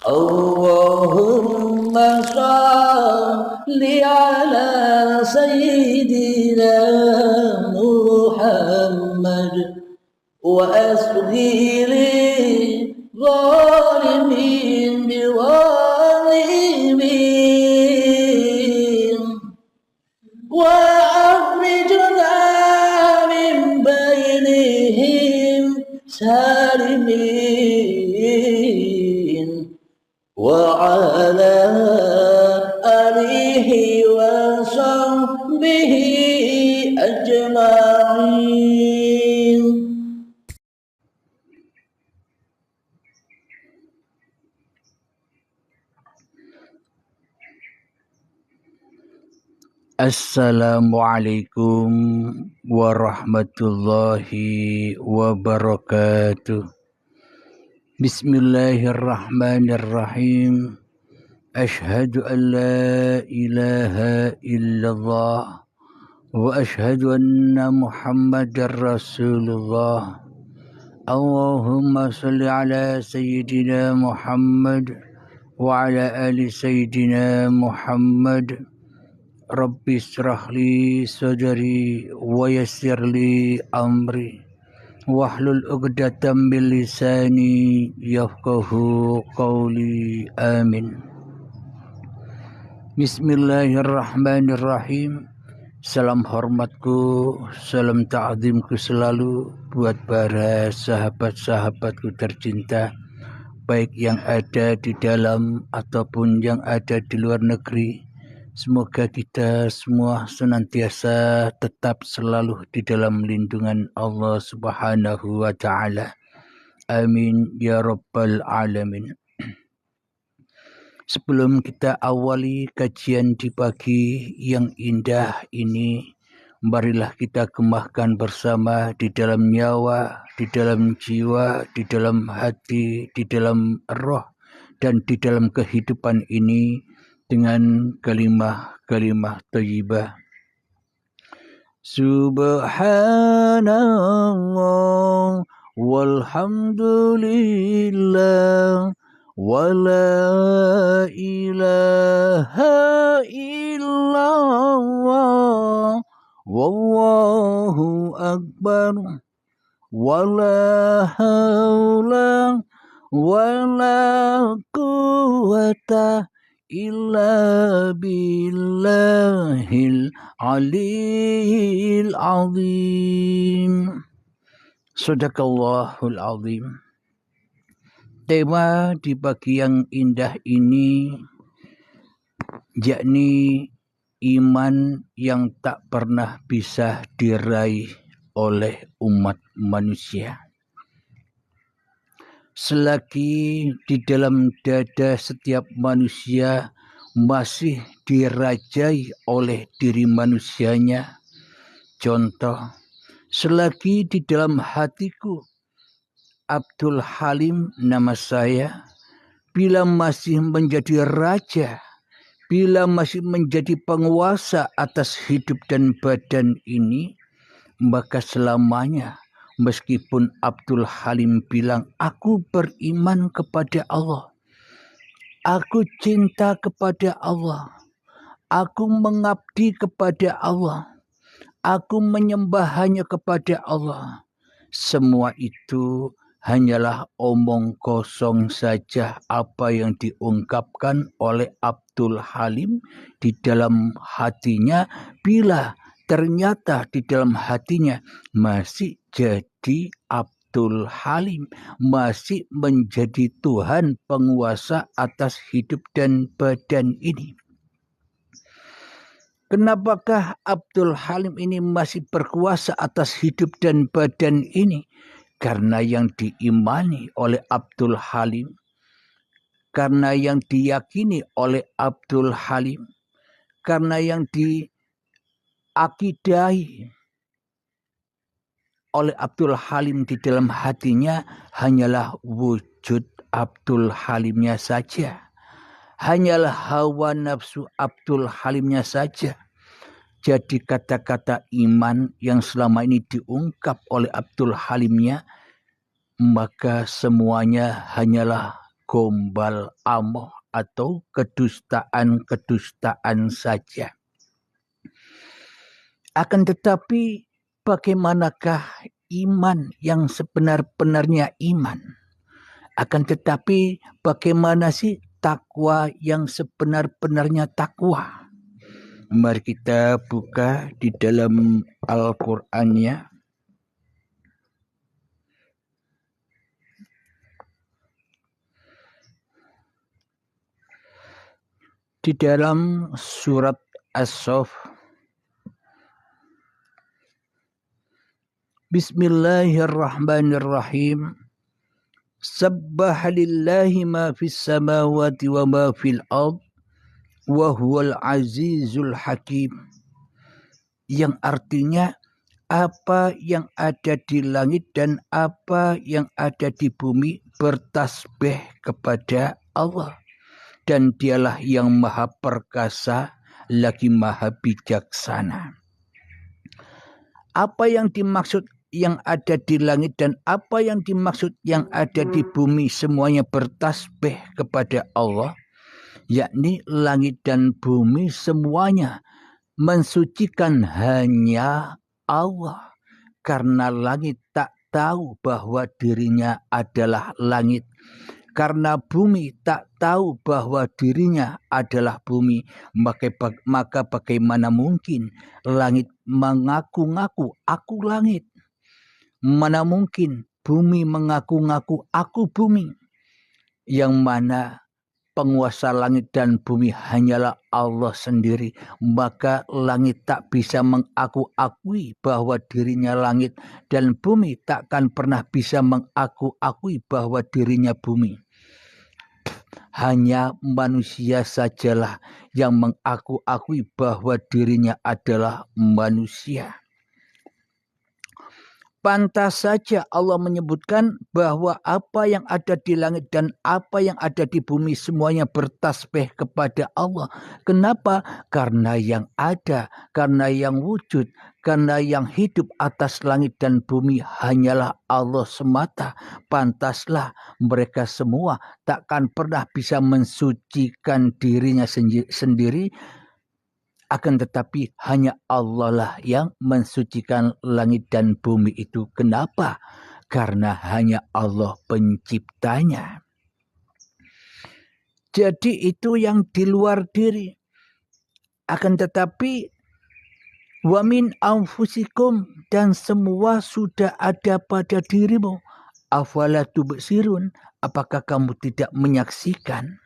اللهم صل على سيدنا محمد وأسغر الظالمين بظالمين وأخرجنا من بينهم سالمين وعلى آله وصحبه أجمعين. Assalamualaikum warahmatullahi wabarakatuh. Bismillahirrahmanirrahim. Ashhadu an la ilaha illallah wa ashhadu anna Muhammadar Rasulullah. Allahumma salli ala sayyidina Muhammad wa ala ali sayyidina Muhammad. Rabbi israh li sadri wa yassir li amri wahlul 'uqdatam min lisani yafqahu qawli. Amin. Bismillahirrahmanirrahim. Salam hormatku, salam ta'zimku selalu buat para sahabat-sahabatku tercinta, baik yang ada di dalam ataupun yang ada di luar negeri. Semoga kita semua senantiasa tetap selalu di dalam lindungan Allah Subhanahu wa Ta'ala. Amin ya Rabbal Alamin. Sebelum kita awali kajian di pagi yang indah ini, marilah kita gemahkan bersama di dalam nyawa, di dalam jiwa, di dalam hati, di dalam roh, dan di dalam kehidupan ini dengan kalimah thayyibah. Subhanallah walhamdulillah wa la ilaha illallah wallahu akbar wa la hawla wa la quwwata illa billahil aliyil azim. Sadaqallahul azim. Tema di pagi yang indah ini yakni iman yang tak pernah bisa diraih oleh umat manusia. Selagi di dalam dada setiap manusia masih dirajai oleh diri manusianya. Contoh, selagi di dalam hatiku Abdul Halim nama saya, bila masih menjadi raja, bila masih menjadi penguasa atas hidup dan badan ini, maka selamanya meskipun Abdul Halim bilang, aku beriman kepada Allah, aku cinta kepada Allah, aku mengabdi kepada Allah, aku menyembah hanya kepada Allah. Semua itu hanyalah omong kosong saja apa yang diungkapkan oleh Abdul Halim di dalam hatinya, bila ternyata di dalam hatinya masih jadi Abdul Halim, masih menjadi Tuhan penguasa atas hidup dan badan ini. Kenapakah Abdul Halim ini masih berkuasa atas hidup dan badan ini? Karena yang diimani oleh Abdul Halim, karena yang diyakini oleh Abdul Halim, karena yang diakidai oleh Abdul Halim di dalam hatinya hanyalah wujud Abdul Halimnya saja. Hanyalah hawa nafsu Abdul Halimnya saja. Jadi kata-kata iman yang selama ini diungkap oleh Abdul Halimnya, maka semuanya hanyalah gombal amoh atau kedustaan saja. Akan tetapi bagaimanakah iman yang sebenar-benarnya iman? Akan tetapi bagaimana sih takwa yang sebenar-benarnya takwa? Mari kita buka di dalam Al-Qur'annya. Di dalam surat As-Saff, Bismillahirrahmanirrahim. Sabbaha lillahi ma fis samawati wa ma fil ard wa huwal azizul hakim. Yang artinya apa yang ada di langit dan apa yang ada di bumi bertasbih kepada Allah. Dan dialah yang maha perkasa lagi maha bijaksana. Apa yang dimaksud yang ada di langit dan apa yang dimaksud yang ada di bumi semuanya bertasbih kepada Allah, yakni langit dan bumi semuanya mensucikan hanya Allah, karena langit tak tahu bahwa dirinya adalah langit, karena bumi tak tahu bahwa dirinya adalah bumi, maka bagaimana mungkin langit mengaku-ngaku aku langit? Mana mungkin bumi mengaku-ngaku aku bumi? Yang mana penguasa langit dan bumi hanyalah Allah sendiri. Maka langit tak bisa mengaku-akui bahwa dirinya langit, dan bumi takkan pernah bisa mengaku-akui bahwa dirinya bumi. Hanya manusia sajalah yang mengaku-akui bahwa dirinya adalah manusia. Pantas saja Allah menyebutkan bahwa apa yang ada di langit dan apa yang ada di bumi semuanya bertasbih kepada Allah. Kenapa? Karena yang ada, karena yang wujud, karena yang hidup atas langit dan bumi hanyalah Allah semata. Pantaslah mereka semua takkan pernah bisa mensucikan dirinya sendiri. Akan tetapi hanya Allah lah yang mensucikan langit dan bumi itu. Kenapa? Karena hanya Allah penciptanya. Jadi itu yang di luar diri. Akan tetapi wa min anfusikum, dan semua sudah ada pada dirimu. Afala tubsirun, apakah kamu tidak menyaksikan?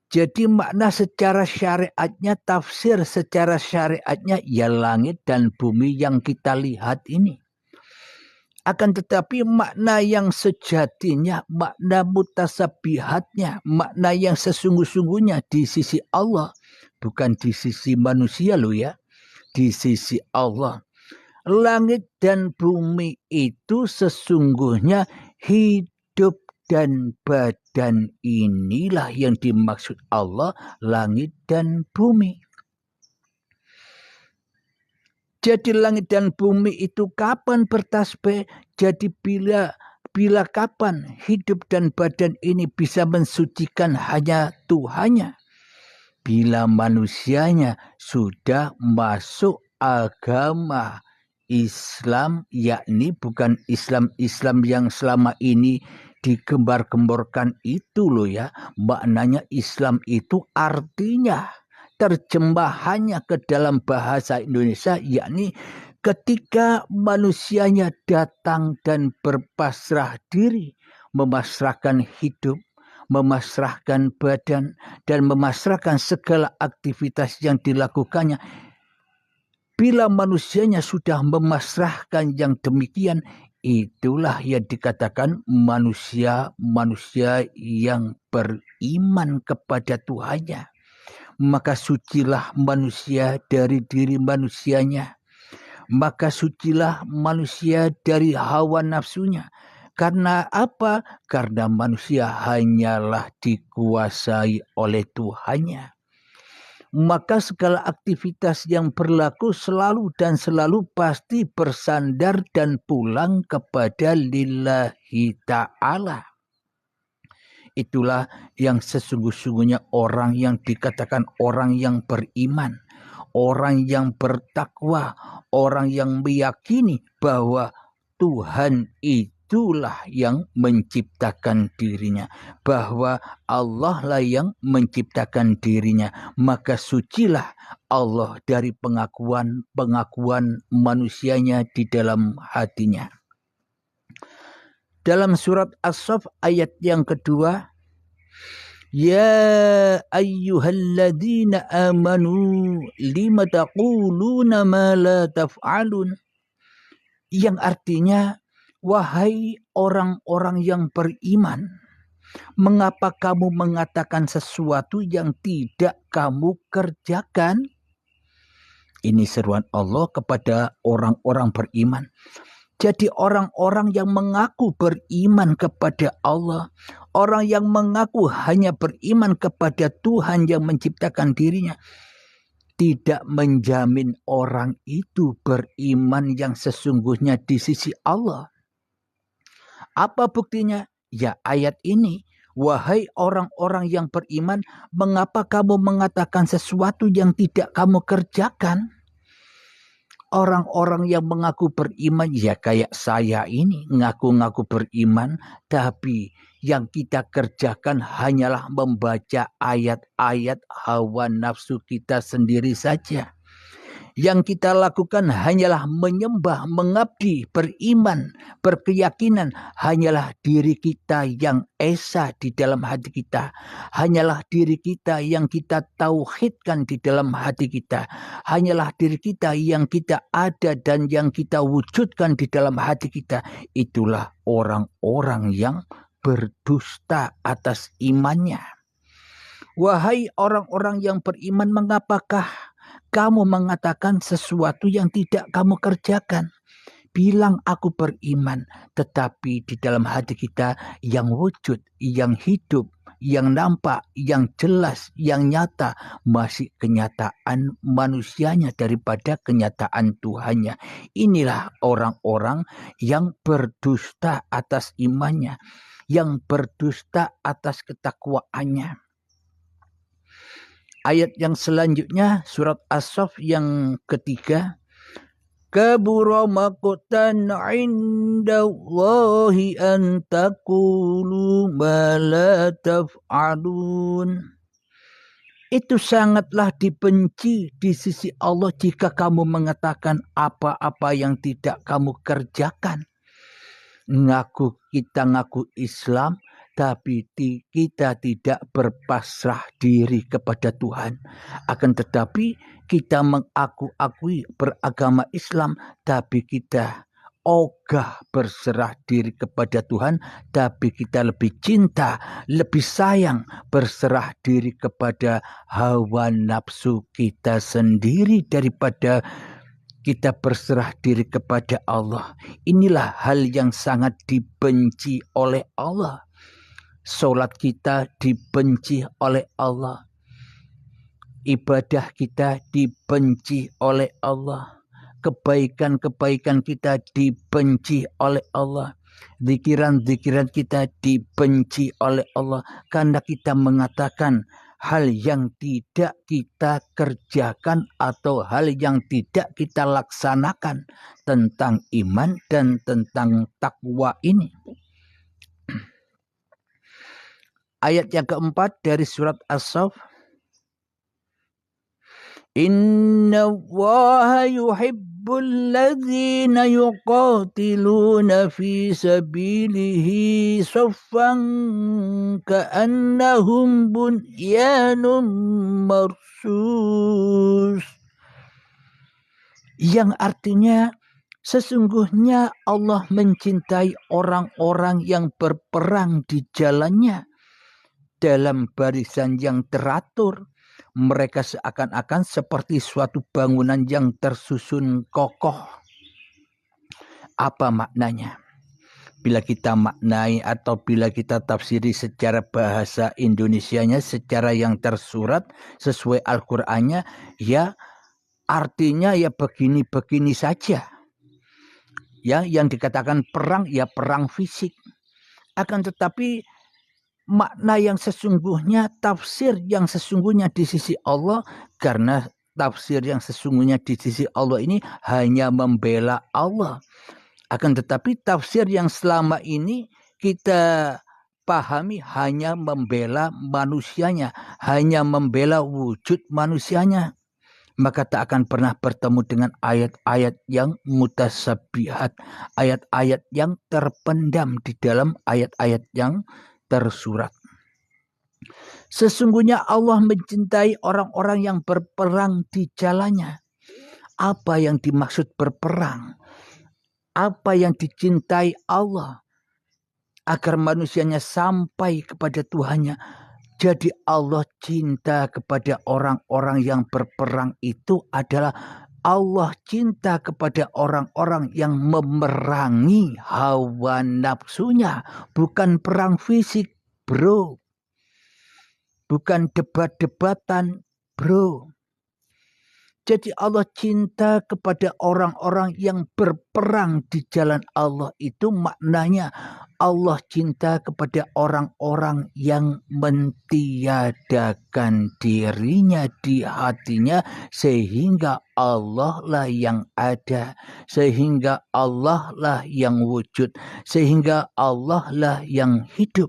Jadi makna secara syariatnya, tafsir secara syariatnya ya langit dan bumi yang kita lihat ini. Akan tetapi makna yang sejatinya, makna mutasabihatnya, makna yang sesungguh-sungguhnya di sisi Allah. Bukan di sisi manusia loh ya, di sisi Allah. Langit dan bumi itu sesungguhnya hidup, dan badan inilah yang dimaksud Allah, langit dan bumi. Jadi langit dan bumi itu kapan bertasbih? Jadi bila kapan hidup dan badan ini bisa mensucikan hanya Tuhannya? Bila manusianya sudah masuk agama Islam, yakni bukan Islam yang selama ini digembar-gemborkan itu loh ya. Maknanya Islam itu artinya, terjemahannya ke dalam bahasa Indonesia, yakni ketika manusianya datang dan berpasrah diri, memasrahkan hidup, memasrahkan badan, dan memasrahkan segala aktivitas yang dilakukannya. Bila manusianya sudah memasrahkan yang demikian, itulah yang dikatakan manusia yang beriman kepada Tuhannya. Maka sucilah manusia dari diri manusianya. Maka sucilah manusia dari hawa nafsunya. Karena apa? Karena manusia hanyalah dikuasai oleh Tuhannya. Maka segala aktivitas yang berlaku selalu dan selalu pasti bersandar dan pulang kepada lillahi ta'ala. Itulah yang sesungguh-sungguhnya orang yang dikatakan orang yang beriman, orang yang bertakwa, orang yang meyakini bahwa Tuhan itulah yang menciptakan dirinya, bahwa Allah lah yang menciptakan dirinya. Maka sucilah Allah dari pengakuan manusianya di dalam hatinya. Dalam surat As-Saff ayat yang kedua, ya ayyuhalladzina amanu lima taquluna ma la taf'alun, yang artinya wahai orang-orang yang beriman, mengapa kamu mengatakan sesuatu yang tidak kamu kerjakan? Ini seruan Allah kepada orang-orang beriman. Jadi orang-orang yang mengaku beriman kepada Allah, orang yang mengaku hanya beriman kepada Tuhan yang menciptakan dirinya, tidak menjamin orang itu beriman yang sesungguhnya di sisi Allah. Apa buktinya? Ya ayat ini. Wahai orang-orang yang beriman, mengapa kamu mengatakan sesuatu yang tidak kamu kerjakan? Orang-orang yang mengaku beriman, ya kayak saya ini, ngaku-ngaku beriman, tapi yang kita kerjakan hanyalah membaca ayat-ayat hawa nafsu kita sendiri saja. Yang kita lakukan hanyalah menyembah, mengabdi, beriman, berkeyakinan hanyalah diri kita yang esa di dalam hati kita. Hanyalah diri kita yang kita tauhidkan di dalam hati kita. Hanyalah diri kita yang kita ada dan yang kita wujudkan di dalam hati kita. Itulah orang-orang yang berdusta atas imannya. Wahai orang-orang yang beriman, mengapakah kamu mengatakan sesuatu yang tidak kamu kerjakan? Bilang aku beriman, tetapi di dalam hati kita yang wujud, yang hidup, yang nampak, yang jelas, yang nyata masih kenyataan manusianya daripada kenyataan Tuhannya. Inilah orang-orang yang berdusta atas imannya, yang berdusta atas ketakwaannya. Ayat yang selanjutnya surat As-Saff yang ketiga, kabura maqtan 'indallahi an taqulu ma la taf'alun. Itu sangatlah dibenci di sisi Allah jika kamu mengatakan apa-apa yang tidak kamu kerjakan. Kita ngaku Islam, tapi kita tidak berpasrah diri kepada Tuhan. Akan tetapi kita mengaku-akui beragama Islam, tapi kita ogah berserah diri kepada Tuhan, tapi kita lebih cinta, lebih sayang berserah diri kepada hawa nafsu kita sendiri daripada kita berserah diri kepada Allah. Inilah hal yang sangat dibenci oleh Allah. Solat kita dibenci oleh Allah. Ibadah kita dibenci oleh Allah. Kebaikan-kebaikan kita dibenci oleh Allah. Zikiran-zikiran kita dibenci oleh Allah. Karena kita mengatakan hal yang tidak kita kerjakan atau hal yang tidak kita laksanakan tentang iman dan tentang takwa ini. Ayat yang keempat dari surat As-Saff. Inna Allaha yuhibbul ladzina yuqatiluna fi sabilihi saffan ka'annahum bunyanun marsus. Yang artinya sesungguhnya Allah mencintai orang-orang yang berperang di jalannya dalam barisan yang teratur. Mereka seakan-akan seperti suatu bangunan yang tersusun kokoh. Apa maknanya? Bila kita maknai atau bila kita tafsiri secara bahasa Indonesianya secara yang tersurat sesuai Al-Qur'annya, ya artinya ya begini-begini saja. Ya, yang dikatakan perang ya perang fisik. Akan tetapi makna yang sesungguhnya, tafsir yang sesungguhnya di sisi Allah, karena tafsir yang sesungguhnya di sisi Allah ini hanya membela Allah. Akan tetapi tafsir yang selama ini kita pahami hanya membela manusianya, hanya membela wujud manusianya. Maka tak akan pernah bertemu dengan ayat-ayat yang mutasabihat, ayat-ayat yang terpendam di dalam ayat-ayat yang tersurat. Sesungguhnya Allah mencintai orang-orang yang berperang di jalannya. Apa yang dimaksud berperang? Apa yang dicintai Allah? Agar manusianya sampai kepada Tuhannya. Jadi Allah cinta kepada orang-orang yang berperang itu adalah Allah cinta kepada orang-orang yang memerangi hawa nafsunya. Bukan perang fisik, bro. Bukan debat-debatan, bro. Jadi Allah cinta kepada orang-orang yang berperang di jalan Allah, itu maknanya Allah cinta kepada orang-orang yang mentiadakan dirinya di hatinya, sehingga Allah lah yang ada, sehingga Allah lah yang wujud, sehingga Allah lah yang hidup.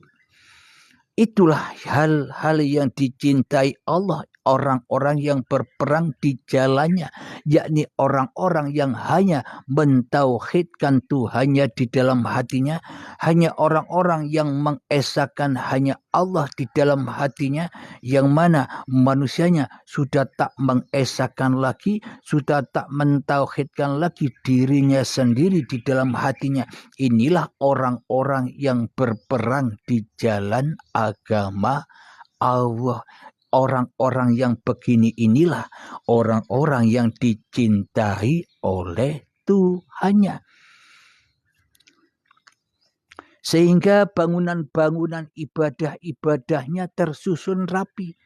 Itulah hal-hal yang dicintai Allah, orang-orang yang berperang di jalannya, yakni orang-orang yang hanya mentauhidkan Tuhannya di dalam hatinya, hanya orang-orang yang mengesahkan hanya Allah di dalam hatinya, yang mana manusianya sudah tak mengesahkan lagi, sudah tak mentauhidkan lagi dirinya sendiri di dalam hatinya. Inilah orang-orang yang berperang di jalan agama Allah. Orang-orang yang begini inilah orang-orang yang dicintai oleh Tuhannya. Sehingga bangunan-bangunan ibadah-ibadahnya tersusun rapi.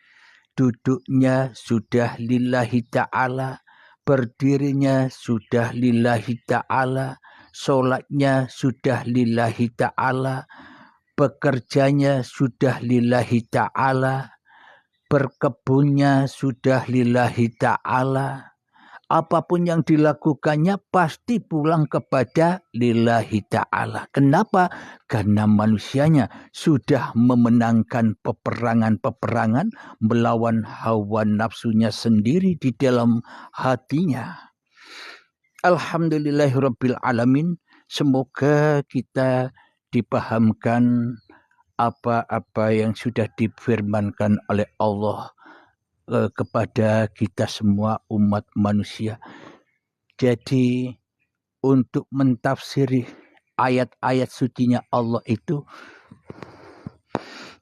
Duduknya sudah lillahi ta'ala, berdirinya sudah lillahi ta'ala, sholatnya sudah lillahi ta'ala, bekerjanya sudah lillahi ta'ala, berkebunnya sudah lillahi ta'ala. Apapun yang dilakukannya pasti pulang kepada lillahi ta'ala. Kenapa? Karena manusianya sudah memenangkan peperangan-peperangan melawan hawa nafsunya sendiri di dalam hatinya. Alhamdulillahirabbil alamin. Semoga kita dipahamkan apa-apa yang sudah difirmankan oleh Allah kepada kita semua umat manusia. Jadi untuk mentafsiri ayat-ayat sucinya Allah itu,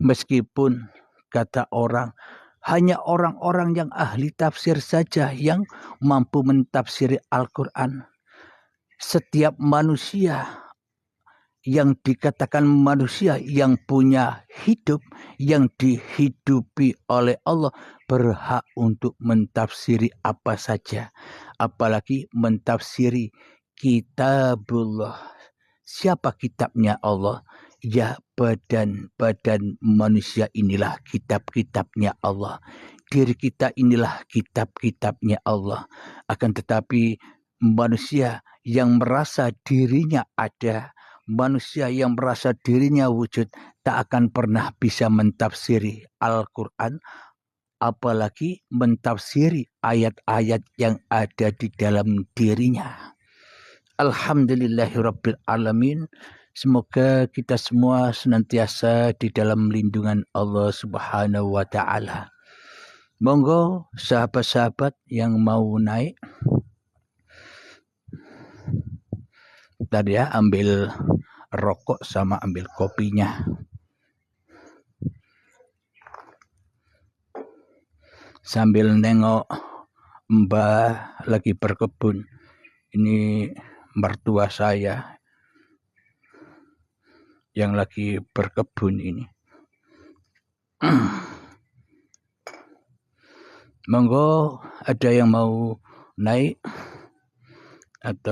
meskipun kata orang hanya orang-orang yang ahli tafsir saja yang mampu mentafsiri Al-Quran. Setiap manusia yang dikatakan manusia yang punya hidup, yang dihidupi oleh Allah, berhak untuk mentafsiri apa saja. Apalagi mentafsiri kitabullah. Siapa kitabnya Allah? Ya, badan-badan manusia inilah kitab-kitabnya Allah. Diri kita inilah kitab-kitabnya Allah. Akan tetapi manusia yang merasa dirinya ada, manusia yang merasa dirinya wujud, tak akan pernah bisa mentafsiri Al-Quran, apalagi mentafsiri ayat-ayat yang ada di dalam dirinya. Alhamdulillahirabbil alamin. Semoga kita semua senantiasa di dalam lindungan Allah Subhanahu wa taala. Monggo sahabat-sahabat yang mau naik, tadi ya, ambil rokok sama ambil kopinya. Sambil nengok Mbah lagi berkebun. Ini mertua saya yang lagi berkebun ini. Monggo ada yang mau naik atau